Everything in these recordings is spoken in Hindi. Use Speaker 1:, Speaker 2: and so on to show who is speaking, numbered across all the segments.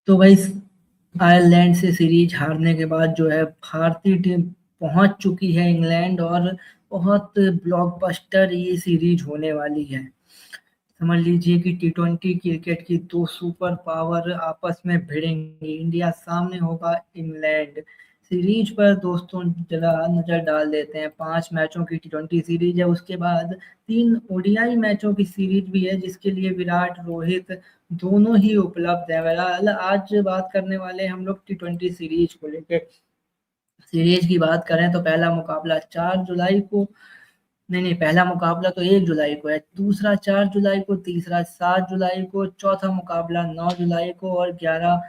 Speaker 1: तो भाई आयरलैंड से सीरीज हारने के बाद जो है भारतीय टीम पहुंच चुकी है इंग्लैंड, और बहुत ब्लॉकबस्टर ये सीरीज होने वाली है। समझ लीजिए कि टी20 क्रिकेट की दो सुपर पावर आपस में भिड़ेंगे। इंडिया सामने होगा इंग्लैंड। सीरीज पर दोस्तों जरा नजर डाल देते हैं। 5 मैचों की टी20 सीरीज है, उसके बाद 3 ओडीआई मैचों की सीरीज भी है, जिसके लिए विराट, रोहित दोनों ही उपलब्ध है। बहरहाल आज बात करने वाले हैं हम लोग टी20 सीरीज को लेकर। सीरीज की बात करें तो पहला मुकाबला 4 जुलाई को, नहीं, पहला मुकाबला तो 1 जुलाई को है, दूसरा 4 जुलाई को, तीसरा 7 जुलाई को, चौथा मुकाबला 9 जुलाई को, और 11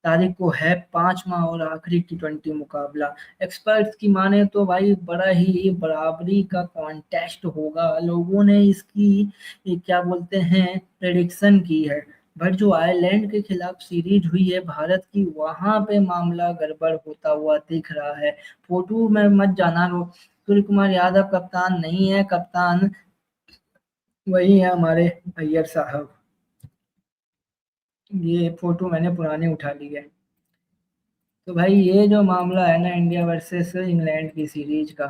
Speaker 1: तारीख को है पांचवा और आखिरी टी20 मुकाबला। एक्सपर्ट्स की माने तो भाई बड़ा ही बराबरी का कॉन्टेस्ट होगा। लोगों ने इसकी ये क्या बोलते हैं प्रेडिक्शन की है। बट जो आयरलैंड के खिलाफ सीरीज हुई है भारत की, वहां पे मामला गड़बड़ होता हुआ दिख रहा है। फोटो में मत जाना, सूर्य कुमार यादव कप्तान नहीं है, कप्तान वही है हमारे अय्यर साहब। ये फोटो मैंने पुरानी उठा ली है। तो भाई ये जो मामला है ना, इंडिया वर्सेस इंग्लैंड की सीरीज का,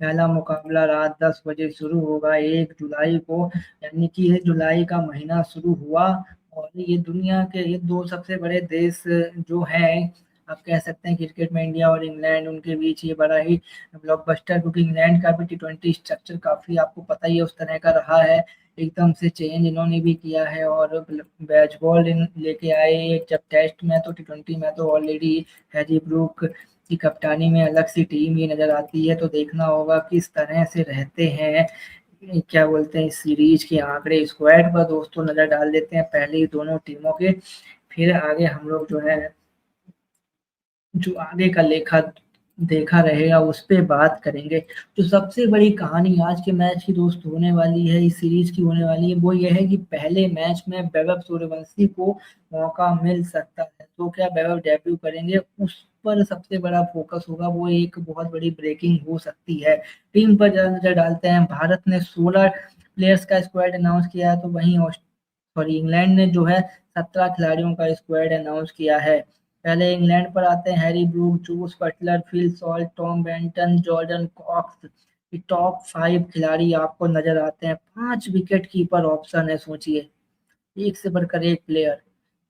Speaker 1: पहला मुकाबला रात 10 बजे शुरू होगा 1 जुलाई को, यानी कि ये जुलाई का महीना शुरू हुआ। और ये दुनिया के ये दो सबसे बड़े देश जो हैं, आप कह सकते हैं क्रिकेट में, इंडिया और इंग्लैंड, उनके बीच ये बड़ा ही ब्लॉकबस्टर, क्योंकि इंग्लैंड का भी टी20 स्ट्रक्चर काफी आपको पता ही है उस तरह का रहा है। एकदम से चेंज इन्होंने भी किया है, और बैच बॉल लेके आए। जब टेस्ट में तो टी20 में तो ऑलरेडी हैरी ब्रूक की कप्तानी में अलग सी टीम ही नजर आती है। तो देखना होगा किस तरह से रहते हैं, क्या बोलते हैं, इस सीरीज के आंकड़े। स्क्वाड पर दोस्तों नजर डाल देते हैं पहले ही दोनों टीमों के, फिर आगे हम लोग जो है जो आगे का लेखा देखा रहेगा उस पे बात करेंगे। जो सबसे बड़ी कहानी आज के मैच की दोस्त होने वाली है, इस सीरीज की होने वाली है, वो ये है कि पहले मैच में वैभव सूर्यवंशी को मौका मिल सकता है। तो क्या वैभव डेब्यू करेंगे, उस पर सबसे बड़ा फोकस होगा। वो एक बहुत बड़ी ब्रेकिंग हो सकती है। टीम पर जरा नजर डालते हैं। भारत ने 16 प्लेयर्स का स्क्वाड अनाउंस किया है, तो वहीं सॉरी इंग्लैंड ने जो है 17 खिलाड़ियों का स्क्वाड अनाउंस किया है। पहले इंग्लैंड पर आते हैं। Harry Brook, Jos Buttler, Phil Salt, Tom Banton, Jordan Cox, ये टॉप 5 खिलाड़ी आपको नजर आते हैं। 5 विकेट कीपर ऑप्शन है, सोचिए, एक से बढ़कर एक प्लेयर।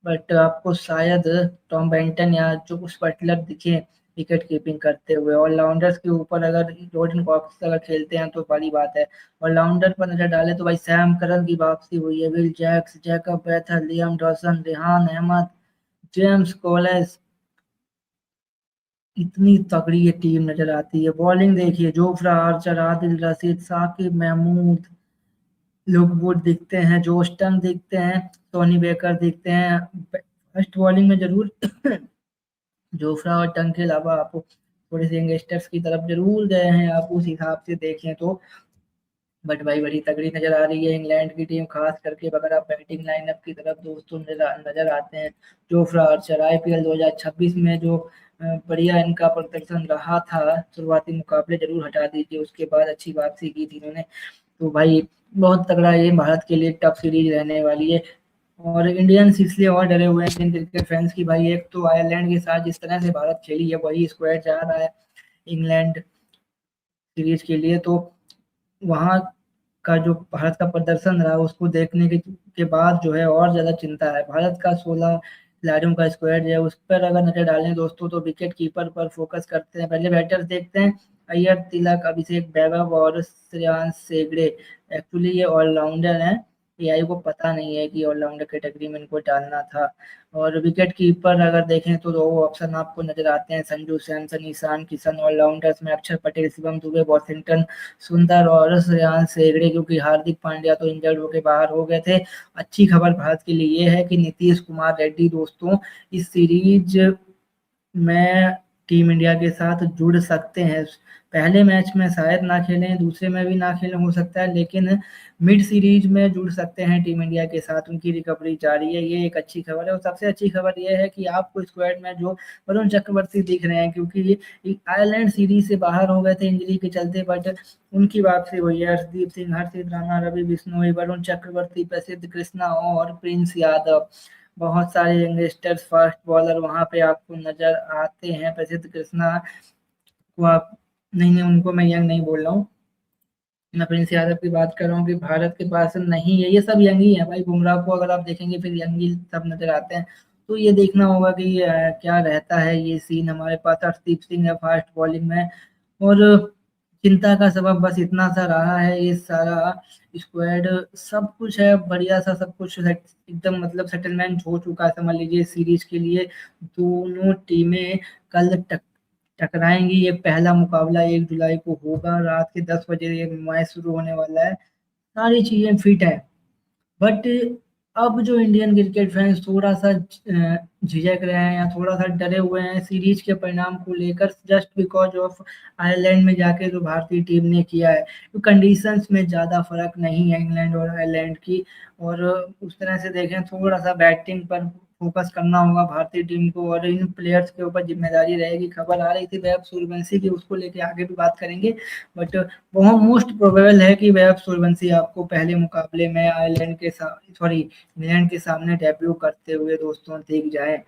Speaker 1: बट आपको शायद टॉम बेंटन या जोस बटलर दिखे विकेट कीपिंग करते हुए। ऑलराउंडर्स के ऊपर अगर जॉर्डन कॉक्स अगर खेलते हैं तो बड़ी बात है। ऑलराउंडर पर नजर डाले तो भाई सैम करन की वापसी हुई है। Will Jacks, Jacob Bethell, Liam Dawson, Rehan Ahmed, James Coles, इतनी तगड़ी ये टीम नजर आती है। बॉलिंग देखिए, Jofra Archer, Adil Rashid, Saqib Mahmood, Luke Wood दिखते हैं, जोस्टन दिखते हैं, टोनी बेकर दिखते हैं। फर्स्ट बॉलिंग में जरूर जोफ्रा और टंग के अलावा आप थोड़े से यंगस्टर्स की तरफ जरूर गए हैं, आप उस हिसाब से देखें तो। बट भाई बड़ी तगड़ी नजर आ रही है इंग्लैंड की टीम, खास करके अगर आप बैटिंग लाइनअप की तरफ दोस्तों नजर आते हैं। जोफ्रा आर्चर आईपीएल 2026 में जो बढ़िया इनका प्रदर्शन रहा था, शुरुआती मुकाबले जरूर हटा दीजिए, उसके बाद अच्छी वापसी की थी इन्होंने। तो भाई बहुत तगड़ा ये भारत के लिए टफ सीरीज रहने वाली है। और इंडियंस इसलिए और डरे हुए हैं इंडियन क्रिकेट फैंस की, भाई एक तो आयरलैंड के साथ जिस तरह से भारत खेली है, वही स्क्वाड जा रहा है इंग्लैंड सीरीज के लिए। तो वहाँ का जो भारत का प्रदर्शन रहा उसको देखने के बाद जो है और ज्यादा चिंता है। भारत का 16 खिलाड़ियों का स्क्वाड है, उस पर अगर नजर डालें दोस्तों तो विकेट कीपर पर फोकस करते हैं। पहले बैटर्स देखते हैं। अय्यर, तिलक, अभिषेक, वैभव और श्रेयांश सेगड़े। एक्चुअली ये ऑलराउंडर हैं, एआई को पता नहीं है कि ऑलराउंडर कैटेगरी में इनको डालना था। और विकेट कीपर अगर देखें तो दो ऑप्शन आपको नजर आते हैं, संजू सैमसन, ईशान किशन। ऑलराउंडर्स में अक्षर पटेल, शिवम दुबे, वॉशिंगटन सुंदर और श्रेयांश सेगड़े, क्योंकि हार्दिक पांड्या तो इंजर्ड होकर बाहर हो गए थे। अच्छी खबर भारत के लिए ये है कि नीतीश कुमार रेड्डी दोस्तों इस सीरीज में टीम इंडिया के साथ जुड़ सकते हैं। पहले मैच में शायद ना खेलें, दूसरे में भी ना खेलें हो सकता है, लेकिन मिड सीरीज में जुड़ सकते हैं टीम इंडिया के साथ। उनकी रिकवरी जारी है, ये एक अच्छी खबर है। और सबसे अच्छी खबर ये है कि आपको स्क्वाड में जो वरुण चक्रवर्ती दिख रहे हैं, क्योंकि ये आयरलैंड सीरीज से बाहर हो गए थे इंजरी के चलते, बट उनकी वापसी हुई है। हर्षदीप सिंह, हर्षित राणा, रवि बिश्नोई, वरुण चक्रवर्ती, प्रसिद्ध कृष्णा और प्रिंस यादव। बहुत सारे यंगस्टर्स फास्ट बॉलर वहाँ पे आपको नज़र आते हैं। प्रसिद्ध कृष्णा को आप नहीं, नहीं उनको मैं यंग नहीं बोल रहा हूँ। मैं प्रिंस यादव की बात कर रहा हूँ कि भारत के पास नहीं है, ये सब यंग ही है भाई। बुमराह को अगर आप देखेंगे फिर यंग ही सब नज़र आते हैं। तो ये देखना होगा कि क्या रहता है ये सीन। हमारे पास हरदीप सिंह है फास्ट बॉलिंग में, और चिंता का सबब बस इतना सा रहा है, ये सारा स्क्वाड सब कुछ है बढ़िया सा, सब कुछ एकदम मतलब सेटलमेंट हो चुका है समझ लीजिए सीरीज के लिए। दोनों टीमें कल टकराएंगी। ये पहला मुकाबला 1 जुलाई को होगा, रात के 10 बजे ये मैच शुरू होने वाला है। सारी चीजें फिट है, बट अब जो इंडियन क्रिकेट फैंस थोड़ा सा झिझक रहे हैं या थोड़ा सा डरे हुए हैं सीरीज के परिणाम को लेकर, जस्ट बिकॉज ऑफ आयरलैंड में जाके जो भारतीय टीम ने किया है। तो कंडीशंस में ज़्यादा फर्क नहीं है इंग्लैंड और आयरलैंड की, और उस तरह से देखें थोड़ा सा बैटिंग पर फोकस करना होगा भारतीय टीम को, और इन प्लेयर्स के ऊपर जिम्मेदारी रहेगी। खबर आ रही थी वैभव सूर्यवंशी की, उसको लेके आगे भी बात करेंगे, बट बहुत मोस्ट प्रोबेबल है कि वैभव सूर्यवंशी आपको पहले मुकाबले में आयरलैंड के साथ, सॉरी इंग्लैंड के सामने डेब्यू करते हुए दोस्तों दिख जाए।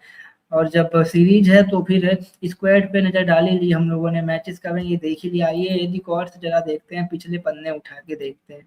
Speaker 1: और जब सीरीज है तो फिर स्क्वाड पे नजर डाल ही ली हम लोगों ने, मैचेस का भी ये देख ही लिया। आइए रिकॉर्ड्स जरा देखते हैं, पिछले पन्ने उठा के देखते हैं।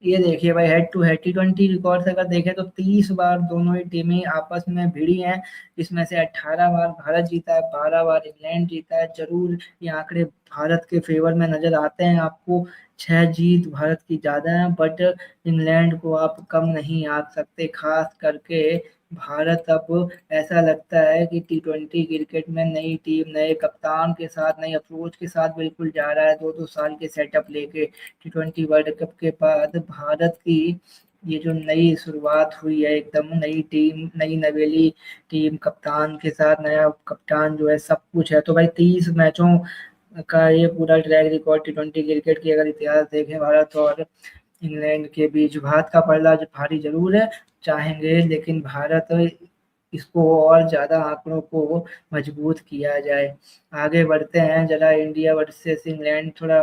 Speaker 1: ये देखिए भाई, head to head T20 records अगर देखें तो 30 बार दोनों ही टीमें आपस में भिड़ी हैं। इसमें से 18 बार भारत जीता है, 12 बार इंग्लैंड जीता है। जरूर ये आंकड़े भारत के फेवर में नजर आते हैं आपको, 6 जीत भारत की ज्यादा है, बट इंग्लैंड को आप कम नहीं आंक सकते। खास करके भारत अब ऐसा लगता है कि T20 क्रिकेट में नई टीम, नए कप्तान के साथ, नई अप्रोच के साथ बिल्कुल जा रहा है। 2-2 साल के सेटअप लेके T20 वर्ल्ड कप के बाद भारत की ये जो नई शुरुआत हुई है, एकदम नई टीम, नई नवेली टीम, कप्तान के साथ नया कप्तान जो है, सब कुछ है। तो भाई 30 मैचों का ये पूरा ट्रैक रिकॉर्ड T20 क्रिकेट की अगर इतिहास देखें भारत और इंग्लैंड के बीच, भारत का पलड़ा भारी जरूर है चाहेंगे, लेकिन भारत इसको और ज्यादा आंकड़ों को मजबूत किया जाए। आगे बढ़ते हैं जरा, इंडिया वर्सेस इंग्लैंड, थोड़ा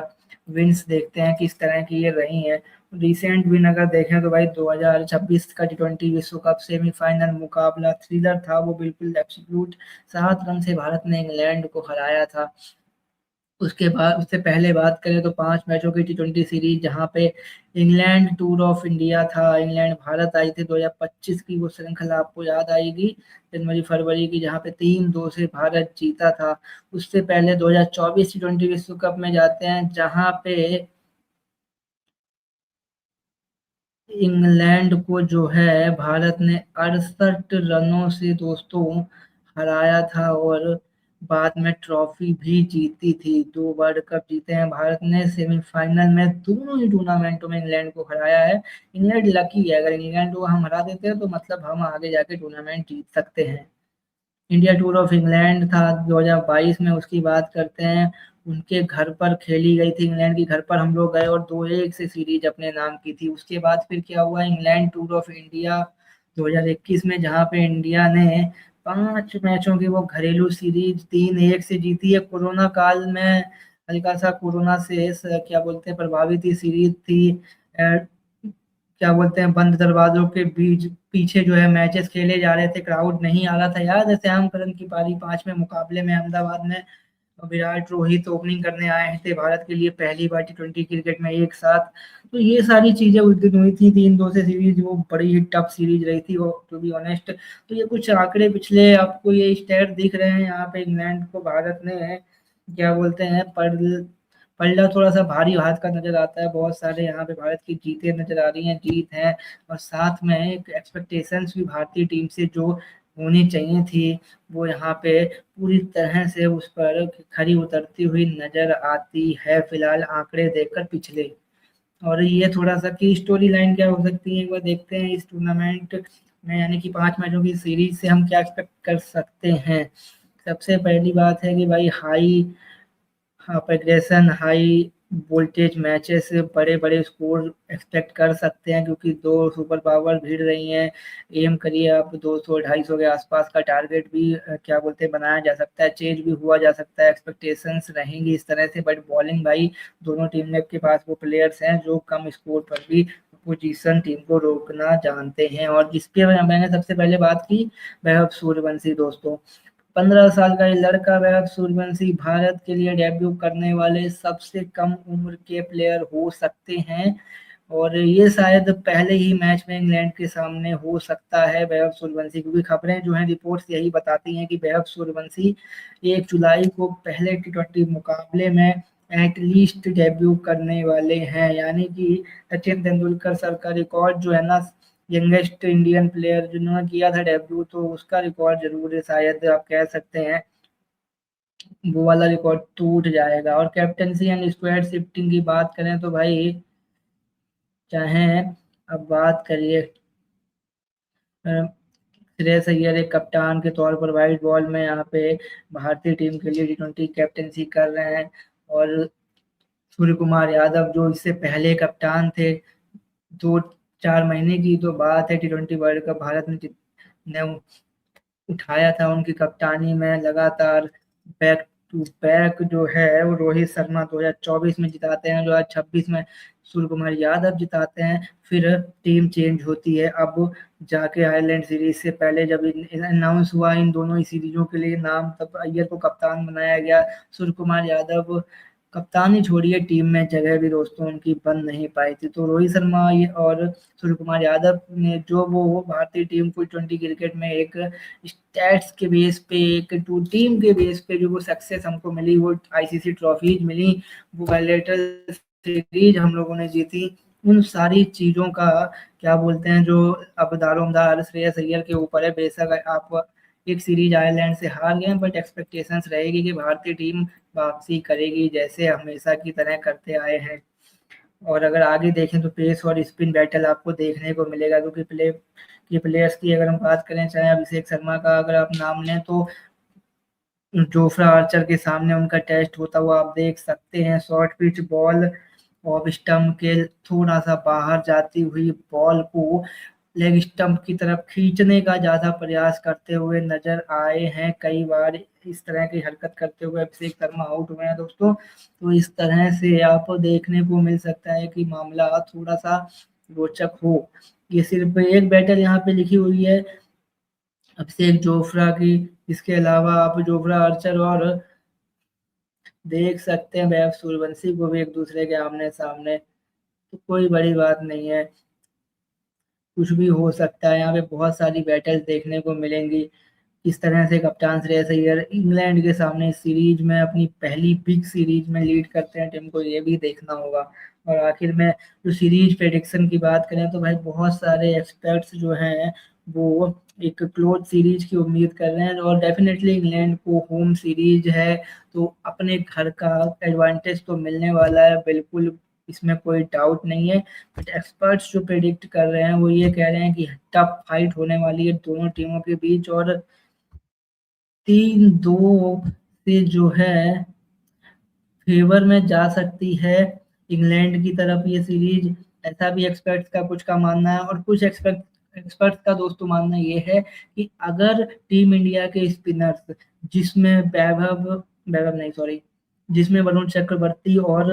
Speaker 1: विंस देखते हैं किस तरह की ये रही हैं। रिसेंट विन अगर देखें तो भाई 2026 का T20 विश्व कप सेमीफाइनल मुकाबला थ्रिलर था, वो बिल्कुल एब्सोल्यूट। 7 रन से भारत ने इंग्लैंड को हराया था। उसके बाद, उससे पहले बात करें तो 5 मैचों की T20 सीरीज जहां पे इंग्लैंड टूर ऑफ इंडिया था, इंग्लैंड भारत आई थी 2025 की, वो श्रृंखला आपको याद आएगी, जनवरी फरवरी की, जहां पे 3-2 से भारत जीता था। उससे पहले 2024 T20 विश्व कप में जाते हैं जहां पे इंग्लैंड को जो है भारत ने 68 रनों से दोस्तों हराया था, और बाद में ट्रॉफी भी जीती थी। 2 वर्ल्ड कप जीते हैं भारत ने। सेमीफाइनल में दोनों ही टूर्नामेंटों में इंग्लैंड को हराया है। इंग्लैंड लकी है, अगर इंग्लैंड को हम हरा देते हैं तो मतलब हम आगे जाके टूर्नामेंट जीत सकते हैं। इंडिया टूर ऑफ इंग्लैंड था 2022 में, उसकी बात करते हैं। उनके घर पर खेली गई थी, इंग्लैंड के घर पर हम लोग गए और 2-1 से सीरीज अपने नाम की थी। उसके बाद फिर क्या हुआ, इंग्लैंड टूर ऑफ इंडिया 2021 में, जहां पे इंडिया ने 5 मैचों की वो घरेलू सीरीज 3-1 से जीती है। कोरोना काल में हल्का सा कोरोना से क्या बोलते हैं प्रभावित ही सीरीज थी। क्या बोलते हैं बंद दरवाजों के बीच पीछे जो है मैचेस खेले जा रहे थे, क्राउड नहीं आ रहा था। याद है श्याम करन की पारी 5वें मुकाबले में अहमदाबाद में, विराट रोहित ओपनिंग करने आए थे भारत के लिए पहली बार T20 क्रिकेट में एक साथ। तो ये सारी चीजें उस दिन हुई थी, 3-2 से सीरीज, वो बड़ी ही टफ सीरीज रही थी वो, टू बी ऑनेस्ट। तो ये कुछ आंकड़े पिछले आपको ये स्टैट दिख रहे हैं यहाँ पे, इंग्लैंड को भारत ने क्या बोलते हैं पलड़ा थोड़ा सा भारी हाथ का नजर आता है। बहुत सारे यहाँ पे भारत की जीतें नजर आ रही हैं, जीत है, और साथ में एक एक्सपेक्टेशंस भी भारतीय टीम से जो होनी चाहिए थी, वो यहाँ पे पूरी तरह से उस पर खरी उतरती हुई नजर आती है फिलहाल आंकड़े देखकर पिछले। और ये थोड़ा सा की स्टोरी लाइन क्या हो सकती है एक बार देखते हैं इस टूर्नामेंट में, यानी कि 5 मैचों की सीरीज से हम क्या एक्सपेक्ट कर सकते हैं। सबसे पहली बात है कि भाई हाई आप एग्रेशन, हाई वोल्टेज मैचेस से बड़े बड़े स्कोर एक्सपेक्ट कर सकते हैं, क्योंकि 2 सुपर पावर भिड़ रही हैं। एम करिए आप 200-250 के आसपास का टारगेट भी क्या बोलते हैं बनाया जा सकता है, चेंज भी हुआ जा सकता है, एक्सपेक्टेशंस रहेंगी इस तरह से। बट बॉलिंग भाई दोनों टीम के पास वो प्लेयर्स हैं जो कम स्कोर पर भी पोजीशन टीम को रोकना जानते हैं। और जिसके मैंने सबसे पहले बात की, वैभव सूर्यवंशी दोस्तों। 15 साल का ये लड़का वैभव सूर्यवंशी भारत के लिए डेब्यू करने वाले सबसे कम उम्र के प्लेयर हो सकते हैं, और ये शायद पहले ही मैच में इंग्लैंड के सामने हो सकता है वैभव सूर्यवंशी, क्योंकि खबरें जो हैं, रिपोर्ट्स यही बताती हैं कि वैभव सूर्यवंशी 1 जुलाई को पहले टी20 मुकाबले में एटलीस्ट डेब्यू करने वाले हैं। यानी कि सचिन तेंदुलकर सर का रिकॉर्ड जो है ना, यंगेस्ट इंडियन प्लेयर जिन्होंने किया था डेब्यू, तो उसका रिकॉर्ड जरूर है, शायद आप कह सकते हैं वो वाला रिकॉर्ड टूट जाएगा। और कैप्टनसी एंड स्क्वाड शिफ्टिंग की बात करें तो भाई, चाहे अब बात करिए श्रेयस अय्यर एक कप्तान के तौर पर व्हाइट बॉल में यहाँ पे भारतीय टीम के लिए टी20 कैप्टनसी कर रहे हैं, और सूर्य कुमार यादव जो इससे पहले कप्तान थे, 2-4 महीने की तो बात है, टी20 वर्ल्ड कप भारत ने उठाया था उनकी कप्तानी में लगातार। बैक टू बैक जो है वो रोहित शर्मा 2024 में जिताते हैं, 2026 में सूर्य कुमार यादव जिताते हैं, फिर टीम चेंज होती है। अब जाके आयरलैंड सीरीज से पहले जब अनाउंस हुआ इन दोनों ही सीरीजों के लिए नाम, तब अय्यर को कप्तान बनाया गया। सूर्य कुमार यादव कप्तानी छोड़िए, टीम में जगह भी दोस्तों उनकी बन नहीं पाई थी। तो रोहित शर्मा और सूर्य कुमार यादव ने जो वो भारतीय टीम को टी20 क्रिकेट में एक स्टैट्स के बेस पे, एक टू टीम के बेस पे जो वो सक्सेस हमको मिली, वो आईसीसी ट्रॉफीज मिली, वो बायलैटरल सीरीज हम लोगों ने जीती, उन सारी चीजों का क्या बोलते हैं, जो अब दारोमदार श्रेयस अय्यर के ऊपर है। बेशक आप एक सीरीज आयरलैंड से हार गए, बट एक्सपेक्टेशंस रहेगी कि भारतीय टीम वापसी करेगी जैसे हमेशा की तरह करते आए हैं। और अगर आगे देखें तो पेस और स्पिन बैटल आपको देखने को मिलेगा, क्योंकि प्लेयर्स की अगर हम बात करें, चाहे अभिषेक शर्मा का अगर आप नाम लें, तो जोफ्रा आर्चर के सामने उनका टेस्ट होता हुआ आप देख सकते हैं। Short pitch ball off stump के थोड़ा सा बाहर जाती हुई बॉल को लेग स्टंप की तरफ खींचने का ज्यादा प्रयास करते हुए नजर आए हैं। कई बार इस तरह की हरकत करते हुए अभिषेक शर्मा आउट हुए हैं दोस्तों। तो इस तरह से आपको देखने को मिल सकता है कि मामला थोड़ा सा रोचक हो। ये सिर्फ एक बैटल यहाँ पे लिखी हुई है अभिषेक जोफ्रा की, इसके अलावा आप जोफ्रा आर्चर और देख सकते हैं वैभव सूर्यवंशी को भी एक दूसरे के आमने सामने। तो कोई बड़ी बात नहीं है, कुछ भी हो सकता है। यहाँ पे बहुत सारी बैटल देखने को मिलेंगी। किस तरह से कप्तान श्रेयस अय्यर इंग्लैंड के सामने सीरीज में अपनी पहली बिग सीरीज में लीड करते हैं टीम को, ये भी देखना होगा। और आखिर में जो सीरीज प्रेडिक्शन की बात करें तो भाई बहुत सारे एक्सपर्ट्स जो हैं वो एक क्लोज सीरीज की उम्मीद कर रहे हैं, और डेफिनेटली इंग्लैंड को होम सीरीज है तो अपने घर का एडवांटेज तो मिलने वाला है, बिल्कुल इसमें कोई डाउट नहीं है। बट एक्सपर्ट्स जो प्रेडिक्ट कर रहे हैं वो ये कह रहे हैं कि टफ फाइट होने वाली है दोनों टीमों के बीच, और 3-2 से जो है फेवर में जा सकती है इंग्लैंड की तरफ ये सीरीज। ऐसा भी एक्सपर्ट्स का कुछ का मानना है, और कुछ एक्सपर्ट्स का दोस्तों मानना ये है कि अगर टीम इंडिया के स्पिनर्स, जिसमें वैभव नहीं सॉरी जिसमें वरुण चक्रवर्ती और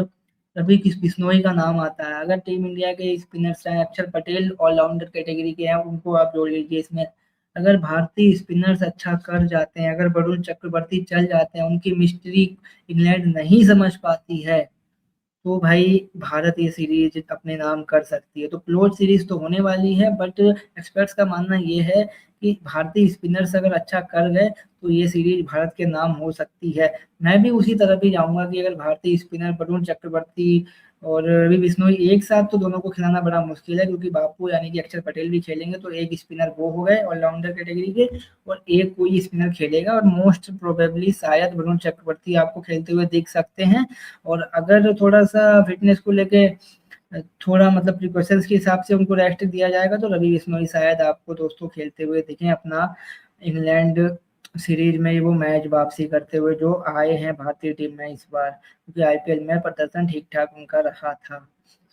Speaker 1: रवि बिश्नोई का नाम आता है, अगर टीम इंडिया के स्पिनर्स चाहे अक्षर पटेल ऑलराउंडर कैटेगरी के हैं, उनको आप जोड़ लीजिए इसमें, अगर भारतीय स्पिनर्स अच्छा कर जाते हैं, अगर वरुण चक्रवर्ती चल जाते हैं, उनकी मिस्ट्री इंग्लैंड नहीं समझ पाती है, तो भाई भारत ये सीरीज अपने नाम कर सकती है। तो क्लोज सीरीज तो होने वाली है, बट एक्सपर्ट्स का मानना ये है कि भारतीय स्पिनर्स अगर अच्छा कर गए तो ये सीरीज भारत के नाम हो सकती है। मैं भी उसी तरफ ही जाऊंगा कि अगर भारतीय स्पिनर वरुण चक्रवर्ती और रवि बिश्नोई एक साथ, तो दोनों को खिलाना बड़ा मुश्किल है, क्योंकि बापू यानी कि अक्षर पटेल भी खेलेंगे, तो एक स्पिनर वो हो गए ऑलराउंडर कैटेगरी के, और एक कोई स्पिनर खेलेगा, और मोस्ट प्रोबेबली शायद वरुण चक्रवर्ती आपको खेलते हुए देख सकते हैं। और अगर थोड़ा सा फिटनेस को लेके थोड़ा मतलब प्रिकॉशंस के हिसाब से उनको रेस्ट दिया जाएगा, तो रवि बिश्नोई शायद आपको दोस्तों खेलते हुए दिखें अपना इंग्लैंड सीरीज में वो मैच वापसी करते हुए जो आए हैं भारतीय टीम में इस बार, क्योंकि आईपीएल में प्रदर्शन ठीक ठाक उनका रहा था।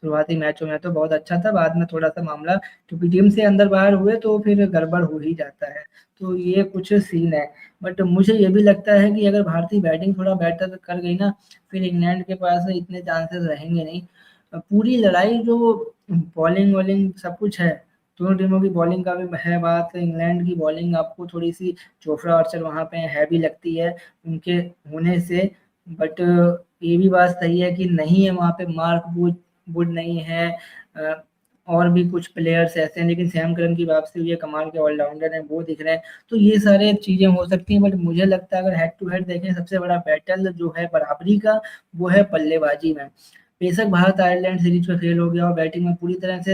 Speaker 1: शुरुआती मैचों में तो बहुत अच्छा था, बाद में थोड़ा सा मामला, क्योंकि टीम से अंदर बाहर हुए तो फिर गड़बड़ हो ही जाता है। तो ये कुछ सीन है। बट मुझे ये भी लगता है कि अगर भारतीय बैटिंग थोड़ा बेटर कर गई ना, फिर इंग्लैंड के पास इतने चांसेस रहेंगे नहीं। पूरी लड़ाई जो बॉलिंग वॉलिंग सब कुछ है, दोनों टीमों की बॉलिंग का भी है बात। इंग्लैंड की बॉलिंग आपको थोड़ी सी जोफ्रा आर्चर वहाँ पे हैवी लगती है उनके होने से, बट ये भी बात सही है कि नहीं है वहाँ पे मार्क वुड नहीं है, अ, और भी कुछ प्लेयर्स ऐसे हैं, लेकिन सैम करन की वापसी हुई है, कमाल के ऑलराउंडर हैं, वो दिख रहे हैं। तो ये सारे चीजें हो सकती हैं, बट मुझे लगता है अगर हेड टू हेड देखें सबसे बड़ा बैटल जो है बराबरी का, वो है बल्लेबाजी में। बेशक भारत आयरलैंड सीरीज में फेल हो गया और बैटिंग में पूरी तरह से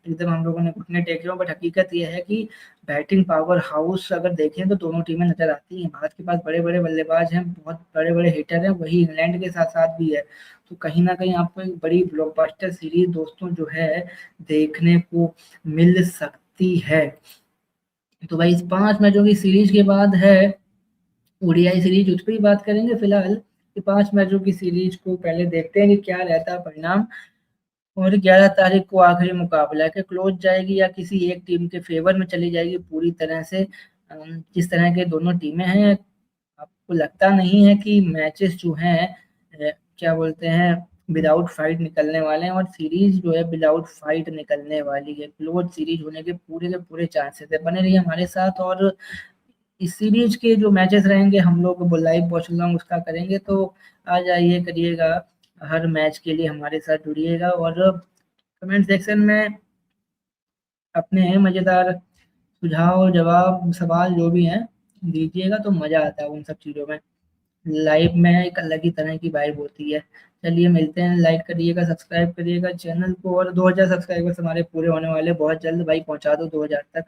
Speaker 1: एकदम हम लोगों ने घुटने टेके हो, बट हकीकत यह है कि बैटिंग पावर हाउस अगर देखें तो दोनों टीमें नजर आती हैं। भारत के पास बड़े बड़े बल्लेबाज हैं, बहुत बड़े बड़े हिटर हैं, वही इंग्लैंड के साथ साथ भी है। तो कहीं ना कहीं आपको एक बड़ी ब्लॉकबस्टर सीरीज दोस्तों जो है देखने को मिल सकती है। तो भाई इस 5 मैचों की सीरीज के बाद है ओडीआई सीरीज, उस पर ही बात करेंगे फिलहाल कि 5 मैचों की सीरीज को पहले देखते हैं कि क्या रहता है परिणाम। और 11 तारीख को आखिरी मुकाबला है कि क्लोज जाएगी या किसी एक टीम के फेवर में चली जाएगी पूरी तरह से। जिस तरह के दोनों टीमें हैं, आपको लगता नहीं है कि मैचेस जो हैं क्या बोलते हैं विदाउट फाइट निकलने वाले हैं, और सीरीज जो है विदाउट फाइट निकलने वाली है। क्लोज सीरीज होने के पूरे चांसेस है। बने रहिए हमारे साथ, और इस सीरीज के जो मैचेस रहेंगे हम लोग वो लाइव वॉच लॉन्ग उसका करेंगे, तो आ जाइए करिएगा, हर मैच के लिए हमारे साथ जुड़िएगा, और कमेंट सेक्शन में अपने मज़ेदार सुझाव जवाब सवाल जो भी हैं दीजिएगा, तो मज़ा आता है उन सब चीज़ों में। लाइव में एक अलग ही तरह की वाइब होती है। चलिए मिलते हैं, लाइक करिएगा, सब्सक्राइब करिएगा चैनल को, और 2000 सब्सक्राइबर्स हमारे पूरे होने वाले बहुत जल्द, भाई पहुंचा दो 2000 तक।